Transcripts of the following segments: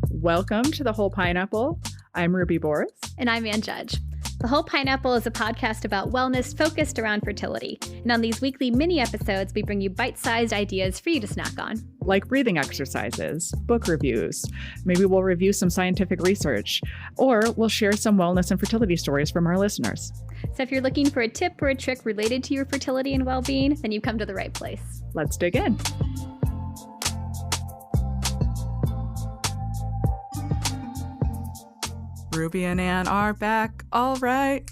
Welcome to The Whole Pineapple. I'm Ruby Boris. And I'm Ann Judge. The Whole Pineapple is a podcast about wellness focused around fertility. And on these weekly mini episodes, we bring you bite-sized ideas for you to snack on. Like breathing exercises, book reviews. Maybe we'll review some scientific research, or we'll share some wellness and fertility stories from our listeners. So if you're looking for a tip or a trick related to your fertility and well-being, then you've come to the right place. Let's dig in. Ruby and Ann are back. All right.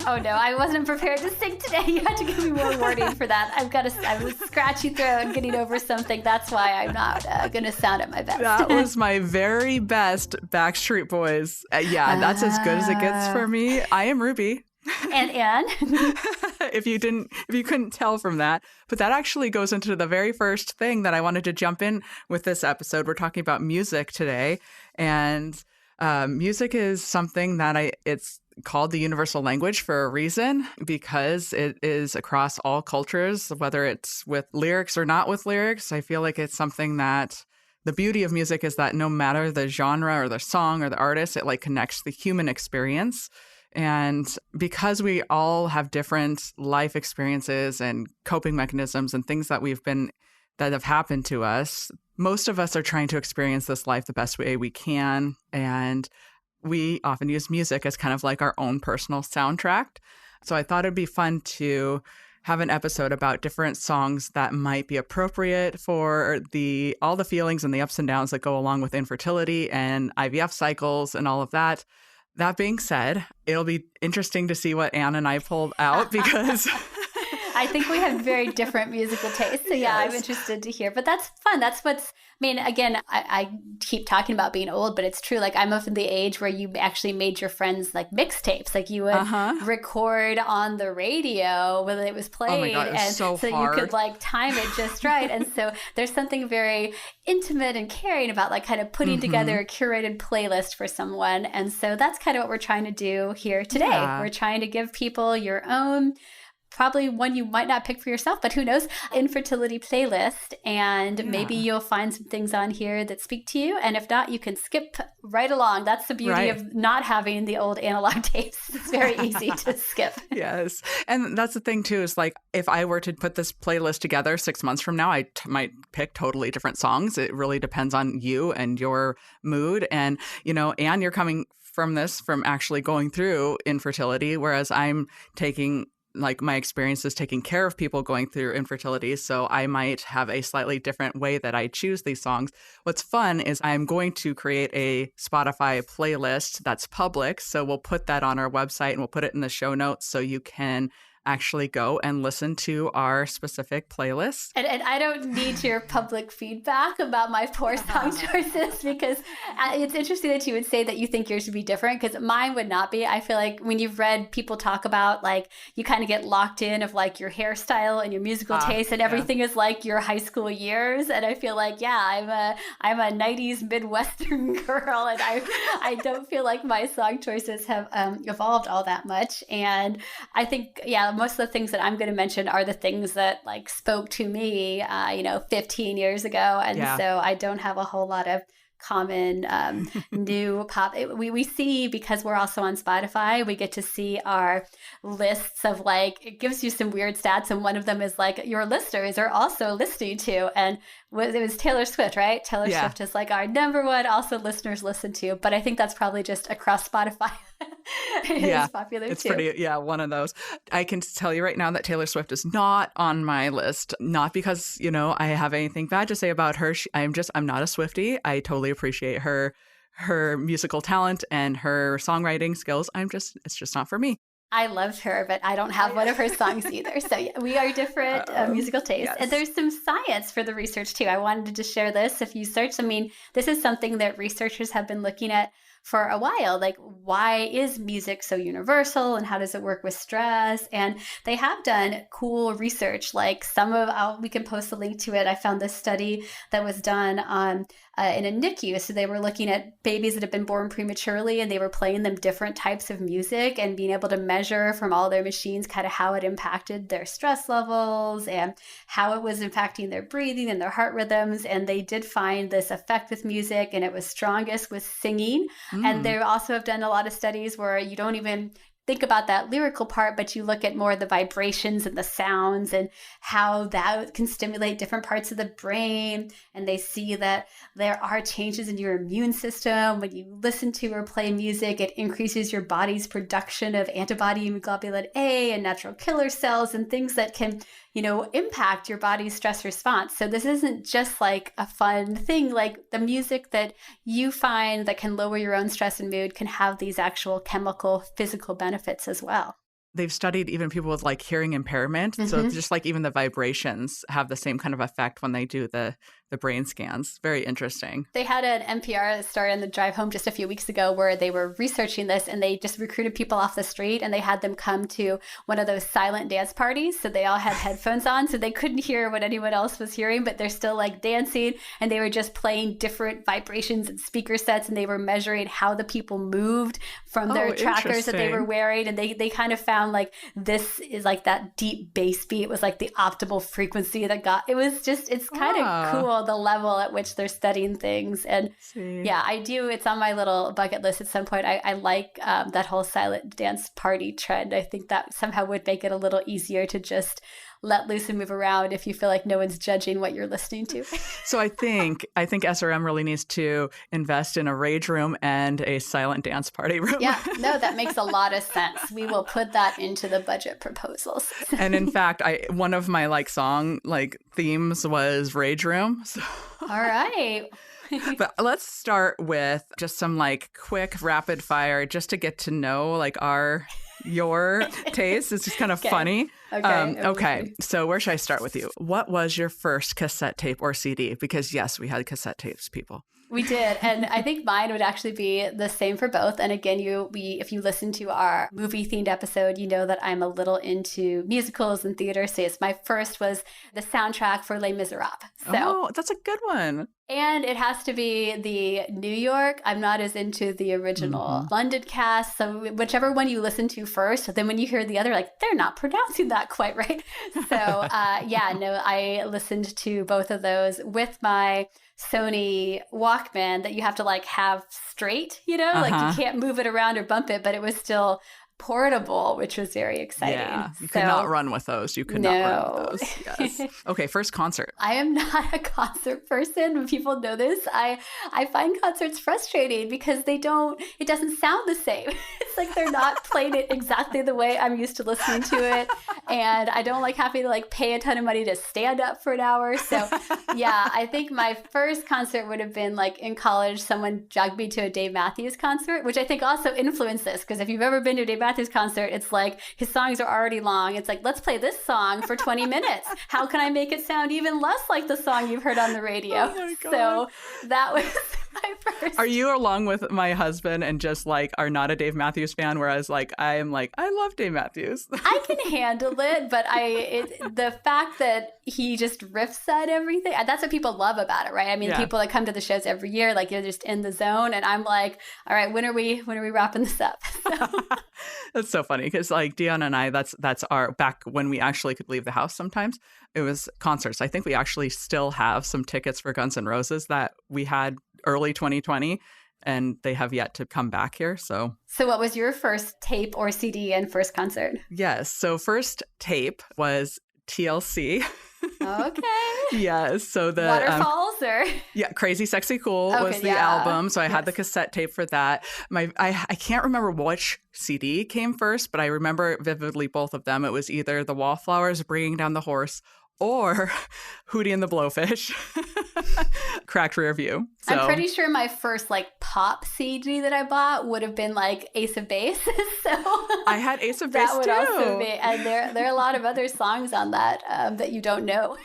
Oh no, I wasn't prepared to sing today. You had to give me more warning for that. I have a scratchy throat and getting over something. That's why I'm not going to sound at my best. That was my very best Backstreet Boys. That's as good as it gets for me. I am Ruby. And Ann. If you couldn't tell from that. But that actually goes into the very first thing that I wanted to jump in with this episode. We're talking about music today. And music is something that it's called the universal language for a reason, because it is across all cultures, whether it's with lyrics or not with lyrics. I feel like it's something that the beauty of music is that no matter the genre or the song or the artist, it like connects the human experience. And because we all have different life experiences and coping mechanisms and things that have happened to us, most of us are trying to experience this life the best way we can. And we often use music as kind of like our own personal soundtrack. So I thought it'd be fun to have an episode about different songs that might be appropriate for all the feelings and the ups and downs that go along with infertility and IVF cycles and all of that. That being said, it'll be interesting to see what Ann and I pulled out because I think we have very different musical tastes. So yeah, yes. I'm interested to hear. But that's fun. Again, I keep talking about being old, but it's true. Like I'm of the age where you actually made your friends like mixtapes. Like you would record on the radio when it was played. Oh my God, it was so hard. You could like time it just right. And so there's something very intimate and caring about like kind of putting together a curated playlist for someone. And so that's kind of what we're trying to do here today. Yeah. We're trying to give people your own, probably one you might not pick for yourself, but who knows, infertility playlist. And maybe you'll find some things on here that speak to you. And if not, you can skip right along. That's the beauty of not having the old analog tapes. It's very easy to skip. Yes. And that's the thing too, is like, if I were to put this playlist together 6 months from now, I might pick totally different songs. It really depends on you and your mood. And, Ann, you're coming from actually going through infertility, whereas I'm taking my experience is taking care of people going through infertility. So I might have a slightly different way that I choose these songs. What's fun is I'm going to create a Spotify playlist that's public. So we'll put that on our website and we'll put it in the show notes so you can actually go and listen to our specific playlist. And I don't need your public feedback about my poor song choices, because it's interesting that you would say that you think yours would be different, because mine would not be. I feel like when you've read people talk about, like, you kind of get locked in of like your hairstyle and your musical taste, and everything is like your high school years. And I feel like, I'm a 90s Midwestern girl, and I don't feel like my song choices have evolved all that much. And I think, most of the things that I'm going to mention are the things that like spoke to me, 15 years ago. And so I don't have a whole lot of common new pop. We see, because we're also on Spotify, we get to see our lists of like, it gives you some weird stats. And one of them is like, your listeners are also listening to, and it was Taylor Swift, right? Taylor Swift is like our number one also listeners listen to, but I think that's probably just across Spotify. It's popular it's too. Pretty, one of those. I can tell you right now that Taylor Swift is not on my list, not because, I have anything bad to say about her. I'm not a Swiftie. I totally appreciate her musical talent and her songwriting skills. It's just not for me. I loved her, but I don't have one of her songs either. So we are different musical tastes. Yes. And there's some science for the research too. I wanted to just share this. If you search, this is something that researchers have been looking at for a while, like, why is music so universal and how does it work with stress? And they have done cool research, like we can post a link to it. I found this study that was done on in a NICU. So they were looking at babies that have been born prematurely, and they were playing them different types of music and being able to measure from all their machines kind of how it impacted their stress levels and how it was impacting their breathing and their heart rhythms. And they did find this effect with music, and it was strongest with singing. And they also have done a lot of studies where you don't even think about that lyrical part, but you look at more the vibrations and the sounds and how that can stimulate different parts of the brain. And they see that there are changes in your immune system. When you listen to or play music, it increases your body's production of antibody globulin A and natural killer cells and things that can, impact your body's stress response. So this isn't just like a fun thing. Like, the music that you find that can lower your own stress and mood can have these actual chemical, physical benefits as well. They've studied even people with like hearing impairment. So it's just like even the vibrations have the same kind of effect when they do the brain scans. Very interesting. They had an NPR story on the drive home just a few weeks ago where they were researching this, and they just recruited people off the street, and they had them come to one of those silent dance parties. So they all had headphones on, so they couldn't hear what anyone else was hearing, but they're still like dancing, and they were just playing different vibrations and speaker sets, and they were measuring how the people moved from their trackers that they were wearing. And they kind of found like this is like that deep bass beat was like the optimal frequency that it's kind of cool, the level at which they're studying things. And it's on my little bucket list at some point. I like that whole silent dance party trend. I think that somehow would make it a little easier to just let loose and move around if you feel like no one's judging what you're listening to. So I think SRM really needs to invest in a rage room and a silent dance party room. Yeah, no, that makes a lot of sense. We will put that into the budget proposals. And in fact, one of my song themes was rage room. So. All right. But let's start with just some quick rapid fire just to get to know your taste. It's just kind of funny. Okay. So where should I start with you? What was your first cassette tape or CD? Because yes, we had cassette tapes, people. We did. And I think mine would actually be the same for both. And again, if you listen to our movie themed episode, you know that I'm a little into musicals and theater. So my first was the soundtrack for Les Miserables. Oh, that's a good one. And it has to be the New York. I'm not as into the original London cast. So whichever one you listen to first, then when you hear the other, they're not pronouncing that quite right. So I listened to both of those with my Sony Walkman that you have to have straight, you can't move it around or bump it, but it was still portable, which was very exciting. Yeah, you could not run with those. You could not run with those. Yes. Okay, first concert. I am not a concert person. People know this. I find concerts frustrating because it doesn't sound the same. It's like they're not playing it exactly the way I'm used to listening to it. And I don't like having to pay a ton of money to stand up for an hour. So yeah, I think my first concert would have been in college, someone dragged me to a Dave Matthews concert, which I think also influenced this, because if you've ever been to a Dave Matthews concert, it's his songs are already long. It's let's play this song for 20 minutes. How can I make it sound even less like the song you've heard on the radio? Oh my God. So that was my first. Are you along with my husband and just are not a Dave Matthews fan? Whereas I am I love Dave Matthews. I can handle it, but the fact that he just riffs on everything, that's what people love about it, right? I mean, people that come to the shows every year, you're just in the zone, and I'm all right, when are we wrapping this up? So. That's so funny because Dion and I, that's our back when we actually could leave the house sometimes. It was concerts. I think we actually still have some tickets for Guns N' Roses that we had early 2020, and they have yet to come back here. So what was your first tape or CD and first concert? Yes. So first tape was TLC. Okay. Yes. So the Waterfalls or Crazy Sexy Cool was the album. So I had the cassette tape for that. I can't remember which CD came first, but I remember vividly both of them. It was either the Wallflowers, Bringing Down the Horse, or Hootie and the Blowfish, Cracked Rear View. So. I'm pretty sure my first pop CD that I bought would have been Ace of Base. So I had Ace of Base too. That would also be, and there are a lot of other songs on that that you don't know.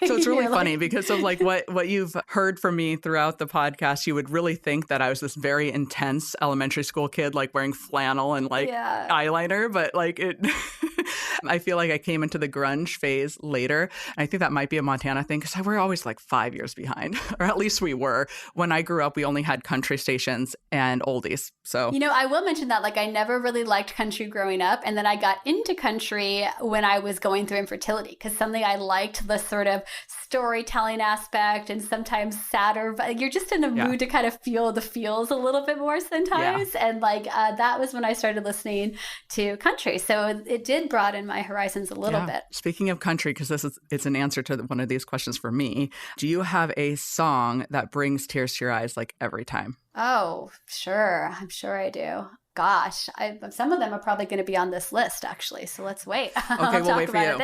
So it's really You're funny because of like what you've heard from me throughout the podcast. You would really think that I was this very intense elementary school kid, like wearing flannel and like Yeah. eyeliner, but like it, I feel like I came into the grunge phase later. And I think that might be a Montana thing because we're always like 5 years behind, or at least we were. When I grew up, we only had country stations and oldies. So, I will mention that like I never really liked country growing up. And then I got into country when I was going through infertility because something I liked the sort of storytelling aspect and sometimes sadder, but you're just in a mood to kind of feel the feels a little bit more sometimes. Yeah. And like that was when I started listening to country. So it did broaden my horizons a little bit. Speaking of country, because it's an answer to one of these questions for me. Do you have a song that brings tears to your eyes like every time? Oh, sure. I'm sure I do. Gosh, some of them are probably going to be on this list, actually. So let's wait. Okay, we'll wait for you.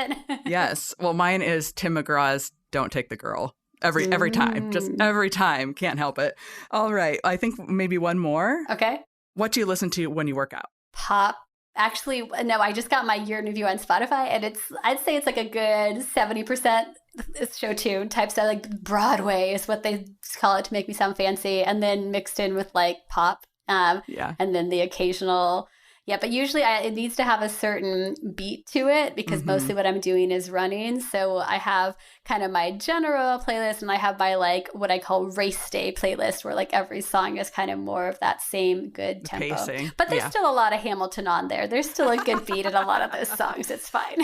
Yes. Well, mine is Tim McGraw's Don't Take the Girl. Every time. Just every time. Can't help it. All right. I think maybe one more. Okay. What do you listen to when you work out? Pop. Actually, no, I just got my year in review on Spotify, and I'd say it's like a good 70% show tune type stuff. Like Broadway is what they call it to make me sound fancy, and then mixed in with like pop. And then the occasional, but usually it needs to have a certain beat to it because mostly what I'm doing is running. So I have kind of my general playlist and I have my like what I call race day playlist where like every song is kind of more of that same good tempo. Pacing. But there's still a lot of Hamilton on there. There's still a good beat in a lot of those songs. It's fine.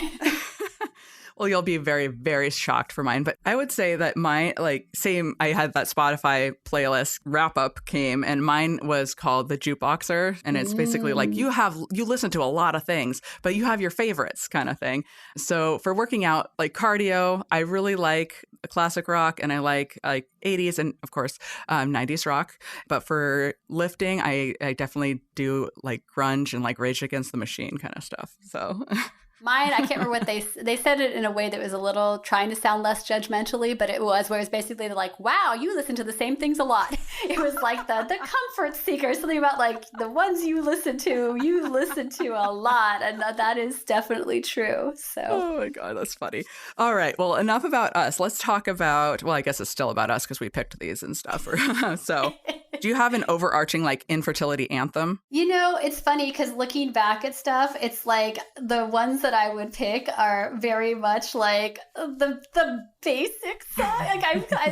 Well, you'll be very, very shocked for mine. But I would say that mine, like, same, I had that Spotify playlist wrap up came, and mine was called The Jukeboxer. And it's basically like you listen to a lot of things, but you have your favorites kind of thing. So for working out, like cardio, I really like classic rock and I like 80s and, of course, 90s rock. But for lifting, I definitely do like grunge and like Rage Against the Machine kind of stuff. So... Mine, I can't remember what they said it in a way that was a little trying to sound less judgmentally, but it was where it was basically like, wow, you listen to the same things a lot. It was like the comfort seeker, something about like the ones you listen to a lot. And that is definitely true. So. Oh my God, that's funny. All right. Well, enough about us. Let's talk about, well, I guess it's still about us because we picked these and stuff. So do you have an overarching like infertility anthem? It's funny because looking back at stuff, it's like the ones that I would pick are very much like the basic song. Like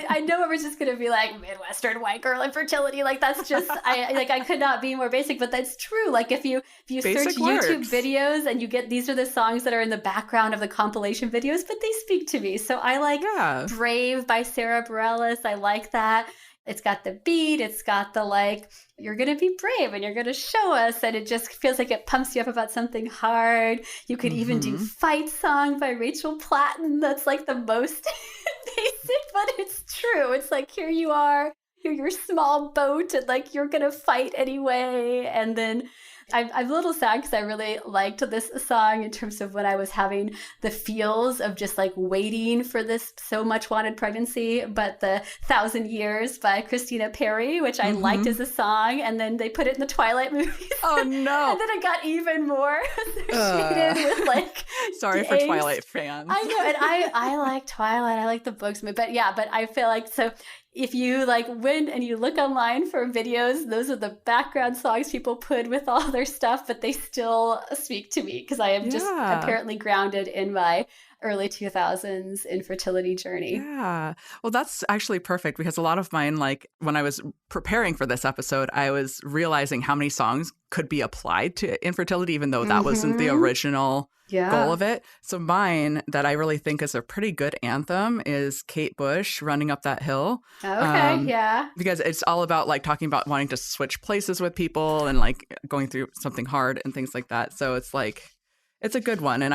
I know it was just going to be like Midwestern white girl infertility. Like that's just I could not be more basic, but that's true. Like if you search YouTube videos and you get these are the songs that are in the background of the compilation videos, but they speak to me. So I like Brave by Sara Bareilles. I like that. It's got the beat. It's got the like, you're going to be brave and you're going to show us. And it just feels like it pumps you up about something hard. You could even do Fight Song by Rachel Platten. That's like the most basic, but it's true. It's like, here you are, you're your small boat and like, you're going to fight anyway. And then I'm a little sad because I really liked this song in terms of when I was having the feels of just like waiting for this so much wanted pregnancy, but the 1,000 Years by Christina Perri, which I liked as a song, and then they put it in the Twilight movies. Oh no. And then it got even more associated with like sorry for Twilight fans. I know, and I like Twilight. I like the books, but I feel like so if you like went and you look online for videos, those are the background songs people put with all their stuff, but they still speak to me because I am just apparently grounded in my early 2000s infertility journey. Yeah. Well, that's actually perfect because a lot of mine, like when I was preparing for this episode, I was realizing how many songs could be applied to infertility, even though that wasn't the original goal of it. So mine that I really think is a pretty good anthem is Kate Bush, Running Up That Hill. Okay, because it's all about like talking about wanting to switch places with people and like going through something hard and things like that. So it's like, it's a good one. And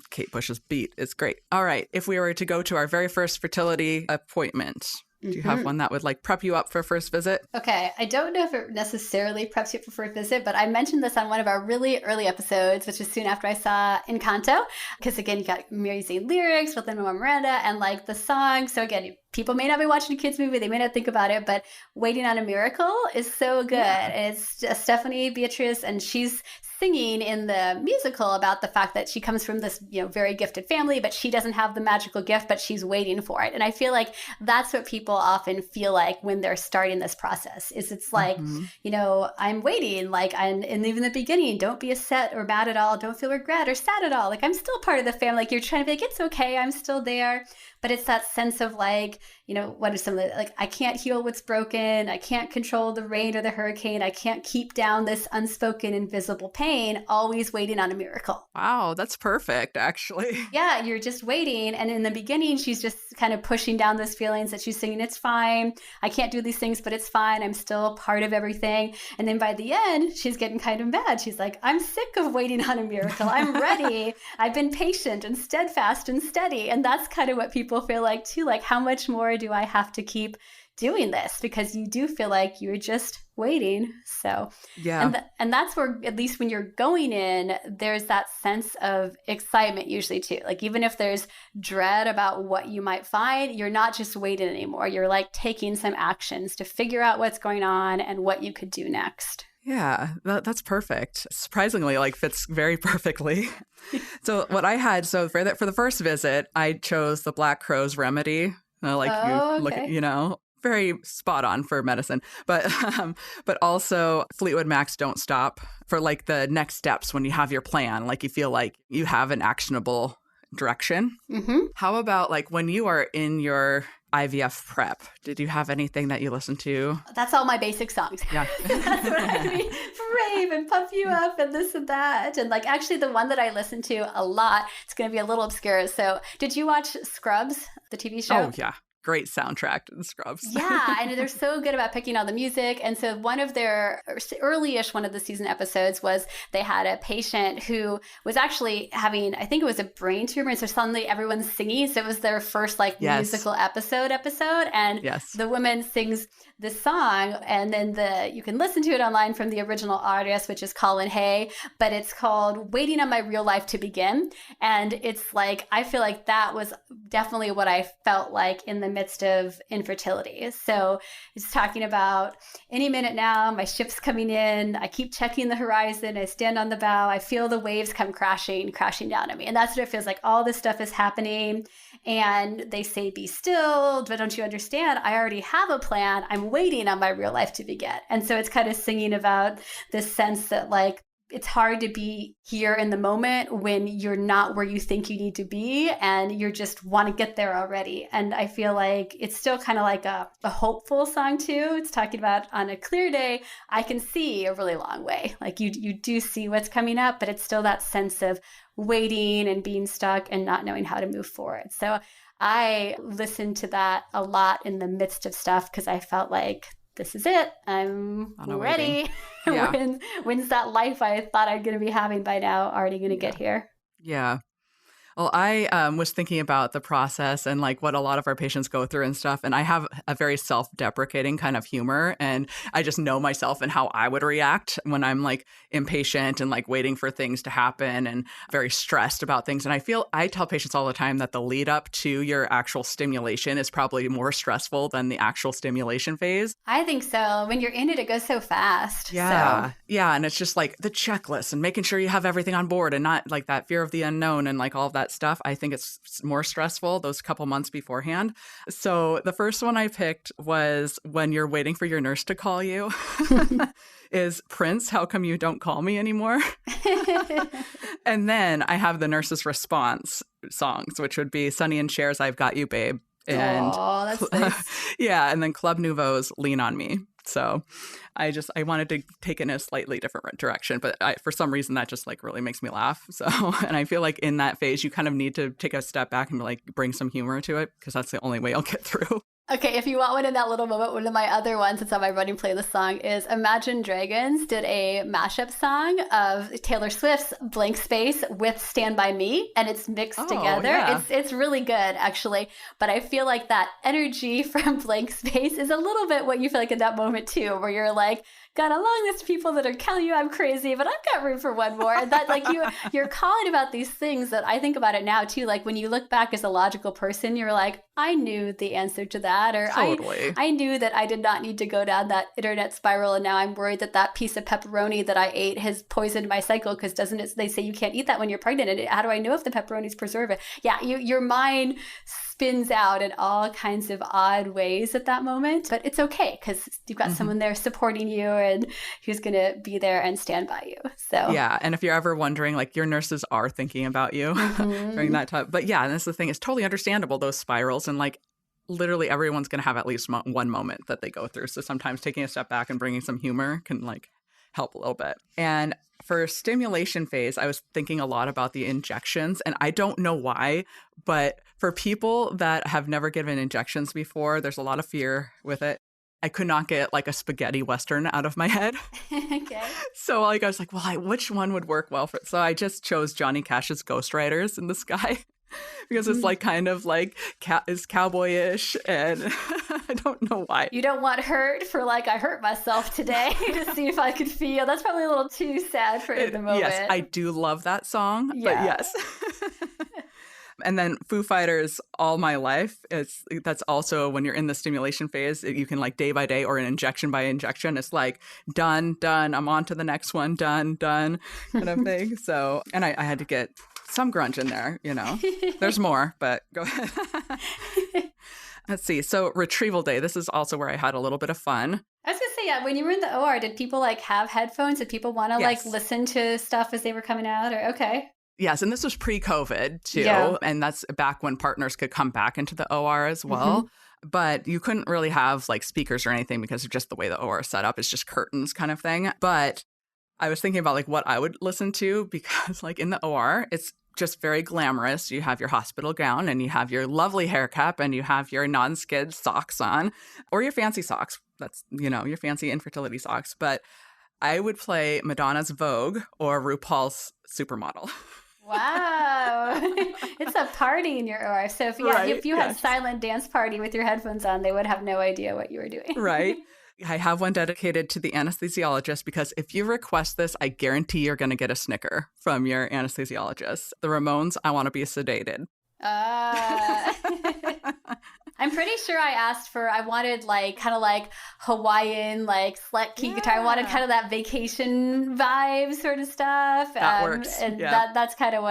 Kate Bush's beat is great. All right. If we were to go to our very first fertility appointment, do you have one that would like prep you up for first visit? Okay. I don't know if it necessarily preps you for first visit, but I mentioned this on one of our really early episodes, which is soon after I saw Encanto. Because again, you got amazing lyrics with Lin-Manuel Miranda and like the song. So again, people may not be watching a kid's movie. They may not think about it, but Waiting on a Miracle is so good. It's Stephanie Beatriz, and she's singing in the musical about the fact that she comes from this, very gifted family, but she doesn't have the magical gift, but she's waiting for it. And I feel like that's what people often feel like when they're starting this process is it's like, I'm waiting, like, and even the beginning, don't be upset or mad at all. Don't feel regret or sad at all. Like, I'm still part of the family. Like, you're trying to be like, it's okay. I'm still there. But it's that sense of like, what are some of the, like, I can't heal what's broken. I can't control the rain or the hurricane. I can't keep down this unspoken, invisible pain, always waiting on a miracle. Wow, that's perfect, actually. Yeah, you're just waiting. And in the beginning, she's just kind of pushing down those feelings that she's saying, it's fine. I can't do these things, but it's fine. I'm still part of everything. And then by the end, she's getting kind of mad. She's like, I'm sick of waiting on a miracle. I'm ready. I've been patient and steadfast and steady. And that's kind of what people feel like too. Like, how much more do I have to keep doing this? Because you do feel like you're just waiting. So, yeah. And that's where, at least when you're going in, there's that sense of excitement usually too. Like, even if there's dread about what you might find, you're not just waiting anymore. You're like taking some actions to figure out what's going on and what you could do next. Yeah, that's perfect. Surprisingly, like, fits very perfectly. So what I had, for the first visit, I chose the Black Crowes remedy. Look, very spot on for medicine. But also Fleetwood Mac's Don't Stop for like the next steps when you have your plan, like you feel like you have an actionable direction. Mm-hmm. How about like when you are in your IVF prep, did you have anything that you listened to? That's all my basic songs. Yeah. That's what I mean. Brave and puff you up and this and that. And like, actually the one that I listen to a lot, it's going to be a little obscure. So did you watch Scrubs, the TV show? Oh, yeah. Great soundtrack to the Scrubs. Yeah, and they're so good about picking all the music. And so one of their early-ish one of the season episodes was they had a patient who was actually having, I think it was a brain tumor. And so suddenly everyone's singing. So it was their first musical episode. And the woman sings this song, and then you can listen to it online from the original artist, which is Colin Hay, but it's called Waiting on My Real Life to Begin. And it's like, I feel like that was definitely what I felt like in the midst of infertility. So it's talking about any minute now, my ship's coming in. I keep checking the horizon. I stand on the bow. I feel the waves come crashing down on me. And that's what it feels like. All this stuff is happening. And they say, be still, but don't you understand? I already have a plan. I'm waiting on my real life to begin. And so it's kind of singing about this sense that like, it's hard to be here in the moment when you're not where you think you need to be and you just want to get there already. And I feel like it's still kind of like a hopeful song too. It's talking about on a clear day, I can see a really long way. Like you do see what's coming up, but it's still that sense of waiting and being stuck and not knowing how to move forward. So I listened to that a lot in the midst of stuff because I felt like this is it. I'm ready. Yeah. When's that life I thought I'm going to be having by now already going to get here? Yeah. Well, I was thinking about the process and like what a lot of our patients go through and stuff. And I have a very self-deprecating kind of humor. And I just know myself and how I would react when I'm like impatient and like waiting for things to happen and very stressed about things. And I tell patients all the time that the lead up to your actual stimulation is probably more stressful than the actual stimulation phase. I think so. When you're in it, it goes so fast. Yeah. So. Yeah. And it's just like the checklist and making sure you have everything on board and not like that fear of the unknown and like all of that stuff. I think it's more stressful those couple months beforehand. So the first one I picked was when you're waiting for your nurse to call you is Prince, How Come You Don't Call Me Anymore? And then I have the nurse's response songs, which would be Sonny and Cher's I've Got You, Babe. And that's nice. Yeah, and then Club Nouveau's Lean on Me. So I wanted to take it in a slightly different direction, but for some reason that just like really makes me laugh. So, and I feel like in that phase, you kind of need to take a step back and like bring some humor to it because that's the only way I'll get through. Okay, if you want one in that little moment, one of my other ones that's on my running playlist song is Imagine Dragons did a mashup song of Taylor Swift's Blank Space with Stand By Me, and it's mixed together. Yeah. It's really good, actually. But I feel like that energy from Blank Space is a little bit what you feel like in that moment, too, where you're like, got a long list of people that are telling you I'm crazy, but I've got room for one more. And that like you're calling about these things that I think about it now, too. Like when you look back as a logical person, you're like, I knew the answer to that. that. Or Totally. I knew that I did not need to go down that internet spiral, and now I'm worried that that piece of pepperoni that I ate has poisoned my cycle, because doesn't it, they say you can't eat that when you're pregnant, and how do I know if the pepperoni's preservative? Yeah, your mind spins out in all kinds of odd ways at that moment, but it's okay because you've got someone there supporting you and who's going to be there and stand by you. So yeah, and if you're ever wondering, like, your nurses are thinking about you during that time. But yeah, and that's the thing, it's totally understandable, those spirals, and like literally everyone's going to have at least one moment that they go through. So sometimes taking a step back and bringing some humor can like help a little bit. And for stimulation phase, I was thinking a lot about the injections, and I don't know why, but for people that have never given injections before, there's a lot of fear with it. I could not get like a spaghetti Western out of my head. Okay. So like I was like, well, which one would work well for it? So I just chose Johnny Cash's Ghost Riders in the Sky because it's like kind of like is cowboyish, and I don't know why. You don't want hurt for like, I hurt myself today to see if I could feel. That's probably a little too sad for the moment. Yes, I do love that song, but yes. And then Foo Fighters, All My Life, that's also when you're in the stimulation phase, you can like day by day or an injection by injection. It's like done, I'm on to the next one, done kind of thing. So, and I had to get some grunge in there, you know. There's more, but go ahead. Let's see. So retrieval day, this is also where I had a little bit of fun. I was going to say, yeah, when you were in the OR, did people like have headphones? Did people want to like listen to stuff as they were coming out? Or okay. Yes, and this was pre-COVID too, and that's back when partners could come back into the OR as well. But you couldn't really have like speakers or anything because of just the way the OR is set up. It's just curtains kind of thing. But I was thinking about like what I would listen to, because like in the OR, it's just very glamorous. You have your hospital gown and you have your lovely hair cap and you have your non-skid socks on, or your fancy socks. That's, you know, your fancy infertility socks. But I would play Madonna's Vogue or RuPaul's Supermodel. Wow. It's a party in your OR. So if you had silent dance party with your headphones on, they would have no idea what you were doing. Right. I have one dedicated to the anesthesiologist, because if you request this, I guarantee you're going to get a snicker from your anesthesiologist. The Ramones, I Want to Be Sedated. I'm pretty sure I wanted like kind of like Hawaiian, like select key guitar. I wanted kind of that vacation vibe sort of stuff. That works. And that's kind of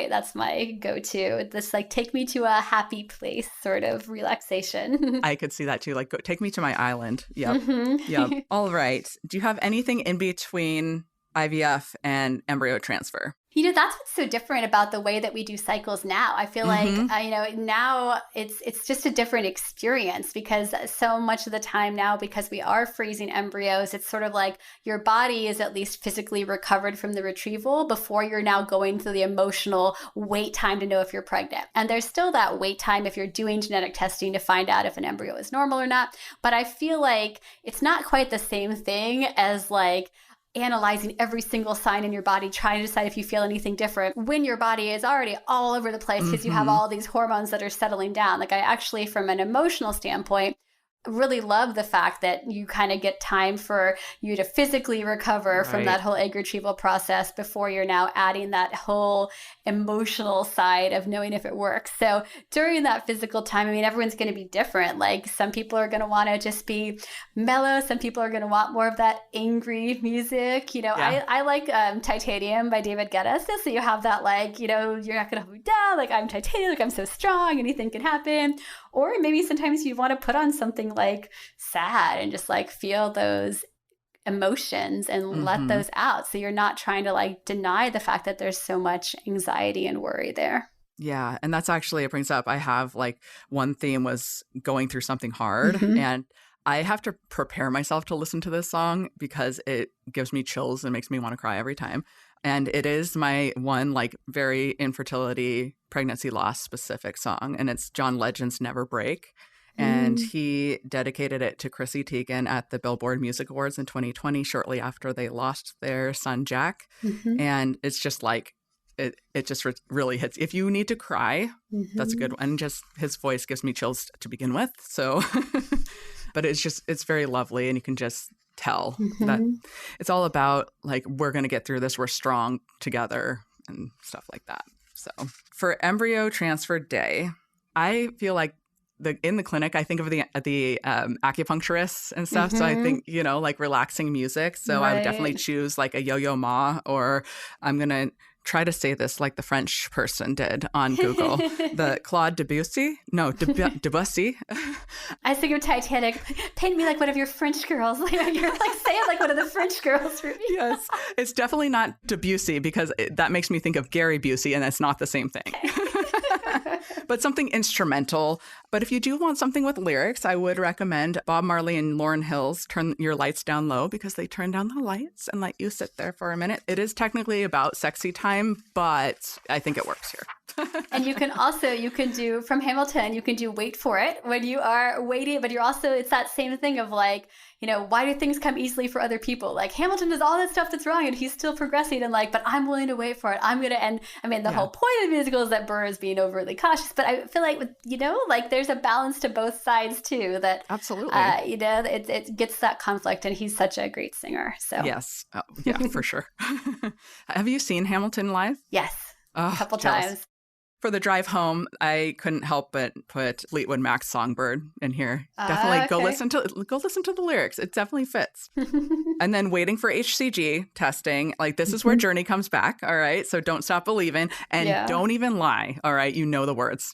that's my go-to. This like take me to a happy place sort of relaxation. I could see that too. Like, take me to my island. Yep. Yep. All right. Do you have anything in between IVF and embryo transfer? You know, that's what's so different about the way that we do cycles now. I feel like, now it's just a different experience, because so much of the time now, because we are freezing embryos, it's sort of like your body is at least physically recovered from the retrieval before you're now going through the emotional wait time to know if you're pregnant. And there's still that wait time if you're doing genetic testing to find out if an embryo is normal or not. But I feel like it's not quite the same thing as like analyzing every single sign in your body, trying to decide if you feel anything different when your body is already all over the place because you have all these hormones that are settling down. Like, I actually, from an emotional standpoint, really love the fact that you kind of get time for you to physically recover from that whole egg retrieval process before you're now adding that whole emotional side of knowing if it works. So during that physical time, I mean, everyone's going to be different. Like, some people are going to want to just be mellow. Some people are going to want more of that angry music. You know, I like Titanium by David Guetta. So you have that, like, you know, you're not going to hold me down. Like, I'm titanium, like I'm so strong, anything can happen. Or maybe sometimes you want to put on something like sad and just like feel those emotions and let those out. So you're not trying to like deny the fact that there's so much anxiety and worry there. Yeah. And that's actually, it brings up, I have like one theme was going through something hard, and I have to prepare myself to listen to this song because it gives me chills and makes me want to cry every time. And it is my one like very infertility, pregnancy loss specific song. And it's John Legend's Never Break. And he dedicated it to Chrissy Teigen at the Billboard Music Awards in 2020, shortly after they lost their son, Jack. And it's just like, it just really hits. If you need to cry, that's a good one. And just his voice gives me chills to begin with. So, but it's very lovely. And you can just tell that it's all about like, we're going to get through this. We're strong together and stuff like that. So for embryo transfer day, I feel like in the clinic, I think of the acupuncturists and stuff. So I think, like relaxing music. So I would definitely choose like a Yo-Yo Ma, or I'm going to try to say this like the French person did on Google, the Claude Debussy. No, Debussy. I was thinking of Titanic. Paint me like one of your French girls. You're like, say it like one of the French girls for me. Yes, it's definitely not Debussy, because that makes me think of Gary Busey, and that's not the same thing. But something instrumental. But if you do want something with lyrics, I would recommend Bob Marley and Lauryn Hill's Turn Your Lights Down Low, because they turn down the lights and let you sit there for a minute. It is technically about sexy time, but I think it works here. And you can do from Hamilton, you can do Wait for It when you are waiting, but you're also, it's that same thing of like, why do things come easily for other people? Like Hamilton does all that stuff that's wrong and he's still progressing, and like, but I'm willing to wait for it. The whole point of the musical is that Burr is being overly cautious, but I feel like, like there's a balance to both sides too, that absolutely, it gets that conflict, and he's such a great singer. So yes. Yeah, for sure. Have you seen Hamilton live? Yes. A couple times. For the drive home, I couldn't help but put Fleetwood Mac's Songbird in here. Definitely go listen to the lyrics. It definitely fits. And then waiting for HCG testing. Like, this is where Journey comes back. All right. So don't stop believing, and don't even lie. All right. You know the words.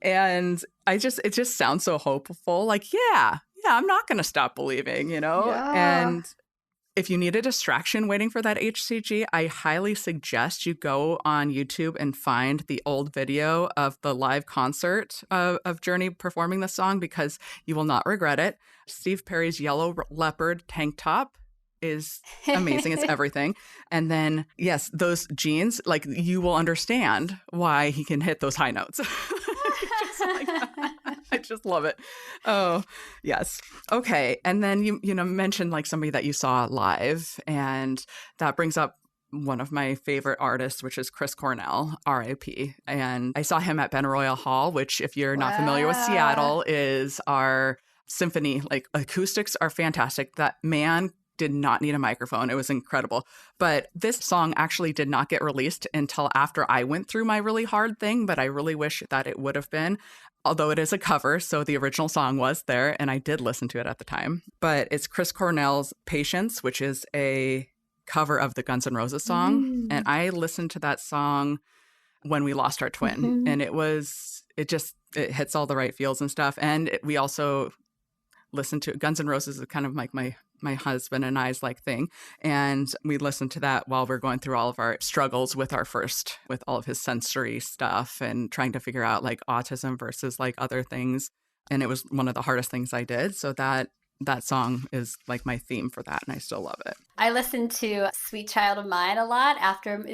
And it just sounds so hopeful. Like, I'm not going to stop believing, Yeah. And if you need a distraction waiting for that HCG, I highly suggest you go on YouTube and find the old video of the live concert of Journey performing the song, because you will not regret it. Steve Perry's yellow leopard tank top is amazing. It's everything. And then, yes, those jeans, like, you will understand why he can hit those high notes. I just love it. Oh, yes. Okay. And then you mentioned like somebody that you saw live, and that brings up one of my favorite artists, which is Chris Cornell, R.I.P. And I saw him at Bareilles Hall, which, if you're not familiar with Seattle, is our symphony. Like, acoustics are fantastic. That man did not need a microphone. It was incredible. But this song actually did not get released until after I went through my really hard thing, but I really wish that it would have been. Although it is a cover, so the original song was there, and I did listen to it at the time. But it's Chris Cornell's Patience, which is a cover of the Guns N' Roses song. And I listened to that song when we lost our twin. And it hits all the right feels and stuff. And we also listened to Guns N' Roses is kind of like my husband and I's like thing. And we listened to that while we're going through all of our struggles with with all of his sensory stuff and trying to figure out like autism versus like other things. And it was one of the hardest things I did. So that song is like my theme for that, and I still love it. I listened to Sweet Child of Mine a lot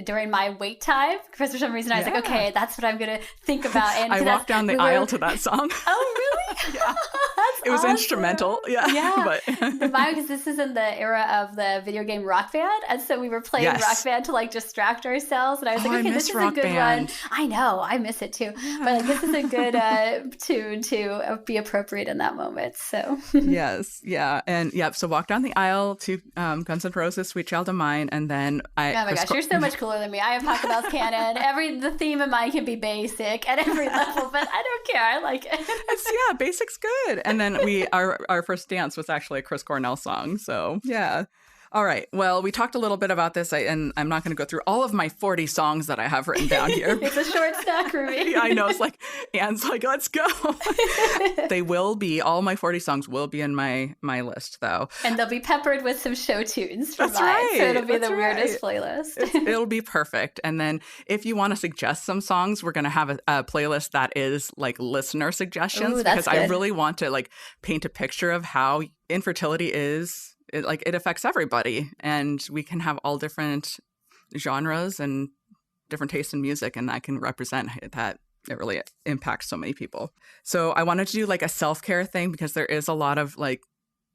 during my wait time, because for some reason I was like, okay, that's what I'm going to think about. And I walked down the aisle to that song. Oh, really? Yeah. That's It was awesome. Instrumental. Yeah. But because this is in the era of the video game Rock Band. And so we were playing Rock Band to like distract ourselves. And I was like, okay, this is a good one. I know. I miss it too. Yeah. But like, this is a good tune to be appropriate in that moment. So yes. Yeah. And so walk down the aisle to Guns N' Roses, Sweet Child of Mine. And then oh my gosh, you're so much cooler than me. I have Pocket Mouse canon. The theme of mine can be basic at every level, but I don't care. I like it. Basic's good. And then our first dance was actually a Chris Cornell song. So yeah. All right. Well, we talked a little bit about this, and I'm not going to go through all of my 40 songs that I have written down here. It's a short stack, Ruby. Yeah, I know. It's like, Anne's like, let's go. All my 40 songs will be in my list, though. And they'll be peppered with some show tunes from That's mine. right. So it'll be the weirdest playlist. It'll be perfect. And then if you want to suggest some songs, we're going to have a playlist that is like listener suggestions. Ooh, that's because good. I really want to like paint a picture of how infertility is. It affects everybody, and we can have all different genres and different tastes in music, and that can represent that it really impacts so many people. So I wanted to do like a self-care thing, because there is a lot of like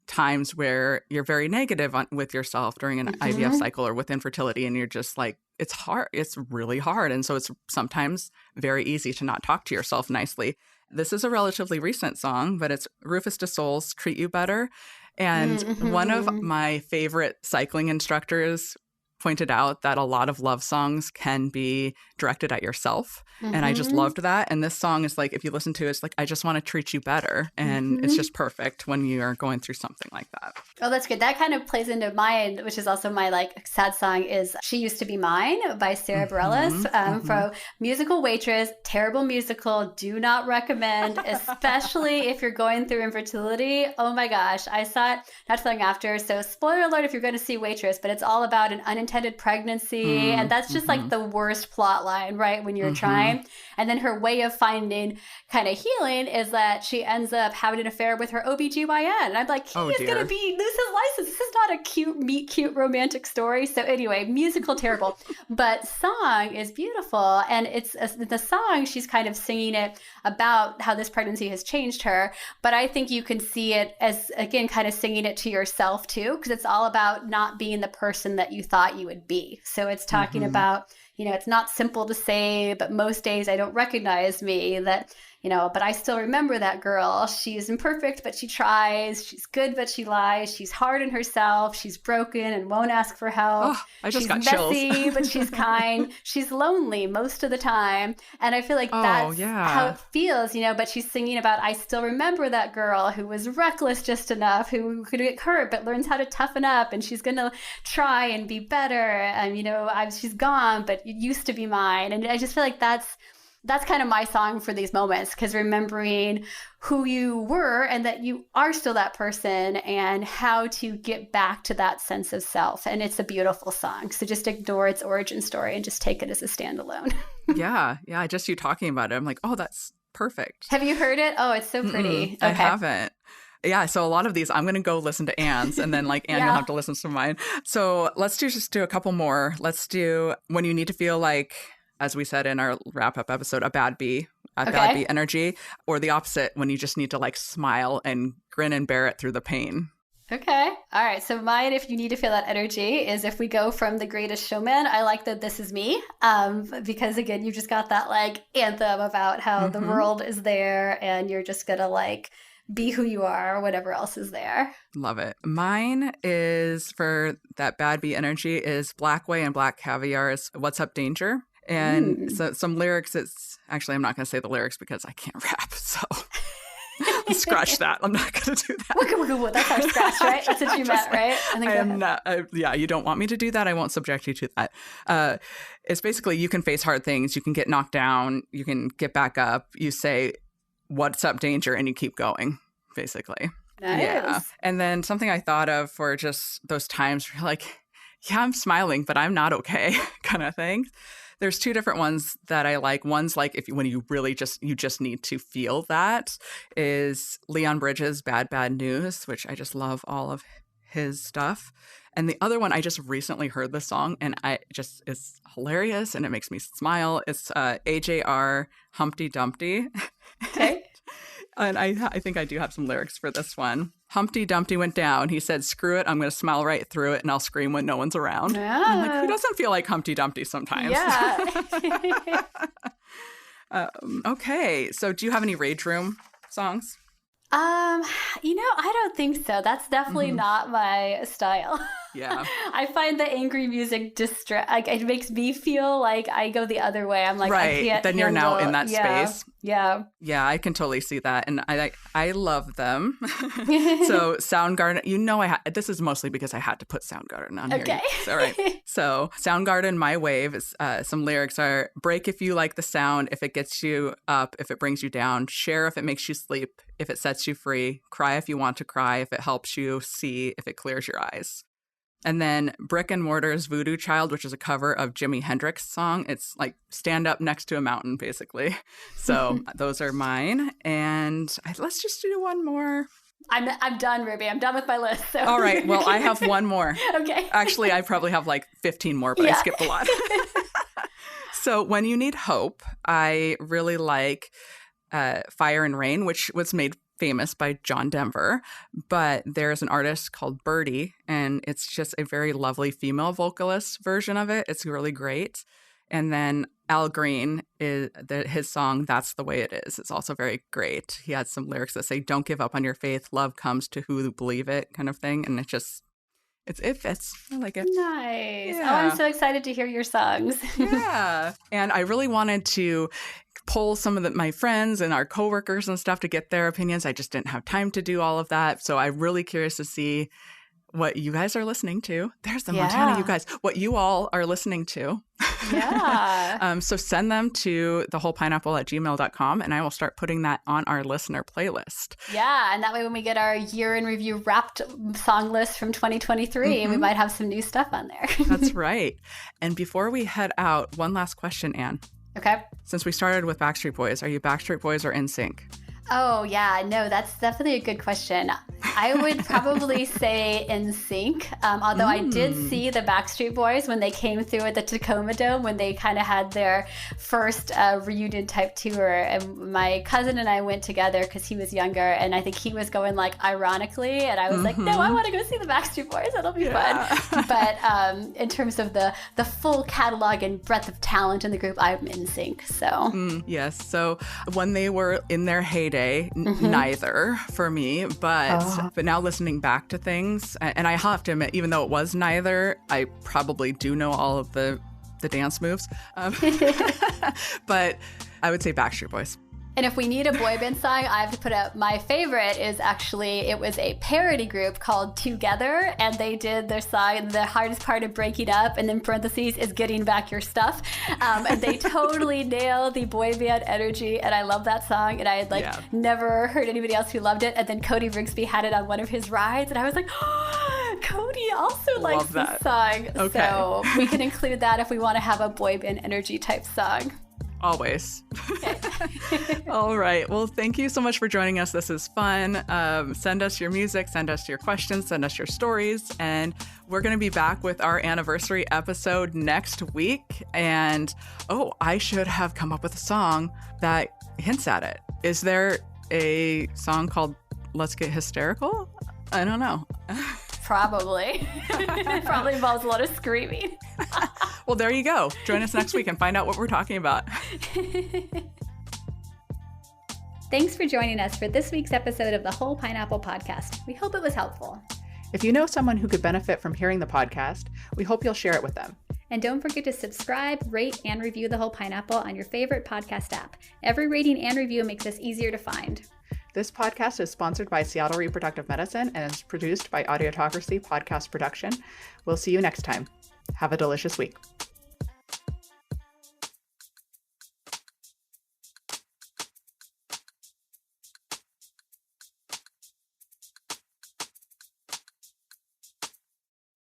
times where you're very negative with yourself during an IVF cycle or with infertility, and you're just like, it's hard. It's really hard. And so it's sometimes very easy to not talk to yourself nicely. This is a relatively recent song, but it's Rufus Du Sol's Treat You Better. And one of my favorite cycling instructors pointed out that a lot of love songs can be directed at yourself. And I just loved that. And this song is like, if you listen to it, it's like, I just want to treat you better. And it's just perfect when you are going through something like that. Oh, that's good. That kind of plays into mine, which is also my like sad song, is She Used to Be Mine by Sara Bareilles from musical Waitress. Terrible musical. Do not recommend, especially if you're going through infertility. Oh my gosh. I saw it not too long after. So spoiler alert if you're going to see Waitress, but it's all about an unintended pregnancy. And that's just like the worst plot line, right? When you're trying. And then her way of finding kind of healing is that she ends up having an affair with her OBGYN. And I'm like, he is going to lose his license. This is not a cute, meet cute romantic story. So anyway, musical terrible, but song is beautiful. And it's the song, she's kind of singing it about how this pregnancy has changed her. But I think you can see it as, again, kind of singing it to yourself too, because it's all about not being the person that you thought you would be. So it's talking about, you know, it's not simple to say, but most days I don't recognize me, that, you know, but I still remember that girl. She's imperfect, but she tries. She's good, but she lies. She's hard on herself. She's broken and won't ask for help. Oh, I just she's got messy, chills. but she's kind. She's lonely most of the time. And I feel like that's how it feels, you know, but she's singing about, I still remember that girl who was reckless just enough, who could get hurt, but learns how to toughen up, and she's going to try and be better. And, you know, she's gone, but it used to be mine. And I just feel like that's kind of my song for these moments, because remembering who you were and that you are still that person and how to get back to that sense of self. And it's a beautiful song. So just ignore its origin story and just take it as a standalone. Yeah. Just you talking about it, I'm like, oh, that's perfect. Have you heard it? Oh, it's so pretty. I haven't. Yeah, so a lot of these, I'm going to go listen to Anne's, and then like Anne, you'll have to listen to mine. So let's just do a couple more. Let's do When You Need to Feel Like, as we said in our wrap-up episode, a bad bee energy, or the opposite, when you just need to like smile and grin and bear it through the pain. Okay. All right. So mine, if you need to feel that energy, is if we go from The Greatest Showman, I like that This Is Me, because again, you just got that like anthem about how the world is there and you're just going to like be who you are, or whatever else is there. Love it. Mine is, for that bad bee energy, is Blackway and Black Caviar's What's Up Danger. And so some lyrics, it's actually, I'm not going to say the lyrics because I can't rap. So scratch that. I'm not going to do that. That's our scratch, right? That's what you meant, right? I am not. You don't want me to do that. I won't subject you to that. It's basically, you can face hard things. You can get knocked down. You can get back up. You say, what's up, danger? And you keep going, basically. Nice. Yeah. And then something I thought of for just those times where you're like, yeah, I'm smiling, but I'm not okay kind of thing. There's two different ones that I like. One's like when you really just need to feel that, is Leon Bridges' Bad Bad News, which I just love all of his stuff. And the other one, I just recently heard the song and it's hilarious and it makes me smile. It's AJR Humpty Dumpty. Okay. And I think I do have some lyrics for this one. Humpty Dumpty went down. He said, screw it. I'm going to smile right through it and I'll scream when no one's around. Yeah. I'm like, who doesn't feel like Humpty Dumpty sometimes? Yeah. Okay. So do you have any Rage Room songs? You know, I don't think so. That's definitely not my style. Yeah. I find the angry music like it makes me feel like I go the other way. I'm like, right. I can't Then you're now in that space. Yeah. Yeah, I can totally see that. And I love them. So Soundgarden, you know, this is mostly because I had to put Soundgarden on here. Okay. All right. So Soundgarden, My Wave, is, some lyrics are, break if you like the sound, if it gets you up, if it brings you down, share if it makes you sleep, if it sets you free, cry if you want to cry, if it helps you see, if it clears your eyes. And then Brick and Mortar's Voodoo Child, which is a cover of Jimi Hendrix's song. It's like stand up next to a mountain, basically. So those are mine. And let's just do one more. I'm done, Ruby. I'm done with my list. So. All right. Well, I have one more. Okay. Actually, I probably have like 15 more, but I skipped a lot. So When You Need Hope, I really like Fire and Rain, which was made famous by John Denver, but there's an artist called Birdie, and it's just a very lovely female vocalist version of it. It's really great. And then Al Green, his song, That's the Way It Is. It's also very great. He had some lyrics that say, don't give up on your faith. Love comes to who believe it, kind of thing. And It fits. I like it. Nice. Yeah. Oh, I'm so excited to hear your songs. Yeah. And I really wanted to poll some of my friends and our coworkers and stuff to get their opinions. I just didn't have time to do all of that. So I'm really curious to see what you guys are listening to. There's the Montana, you guys. What you all are listening to. Yeah. So send them to thewholepineapple@gmail.com, and I will start putting that on our listener playlist. Yeah, and that way when we get our year in review wrapped song list from 2023, we might have some new stuff on there. That's right. And before we head out, one last question, Anne. Okay. Since we started with Backstreet Boys, are you Backstreet Boys or NSYNC? Oh, yeah. No, that's definitely a good question. I would probably say NSYNC, although I did see the Backstreet Boys when they came through at the Tacoma Dome, when they kind of had their first reunion type tour. And my cousin and I went together because he was younger, and I think he was going like ironically, and I was like, no, I want to go see the Backstreet Boys. That'll be fun. But in terms of the full catalog and breadth of talent in the group, I'm NSYNC. So yes. So when they were in their heyday, neither for me, but now listening back to things, and I have to admit, even though it was neither, I probably do know all of the dance moves. But I would say Backstreet Boys. And if we need a boy band song, I have to put out my favorite is actually, it was a parody group called Together, and they did their song, The Hardest Part of Breaking Up, and then parentheses is Getting Back Your Stuff. And they totally nailed the boy band energy, and I love that song, and I had never heard anybody else who loved it. And then Cody Rigsby had it on one of his rides, and I was like, oh, Cody also likes this song. Okay. So we can include that if we want to have a boy band energy type song. Always. All right. Well, thank you so much for joining us. This is fun. Send us your music, send us your questions, send us your stories. And we're going to be back with our anniversary episode next week. And, I should have come up with a song that hints at it. Is there a song called Let's Get Hysterical? I don't know. Probably. It probably involves a lot of screaming. Well, there you go. Join us next week and find out what we're talking about. Thanks for joining us for this week's episode of the Whole Pineapple Podcast. We hope it was helpful. If you know someone who could benefit from hearing the podcast, we hope you'll share it with them. And don't forget to subscribe, rate, and review the Whole Pineapple on your favorite podcast app. Every rating and review makes us easier to find. This podcast is sponsored by Seattle Reproductive Medicine and is produced by Audiotocracy Podcast Production. We'll see you next time. Have a delicious week.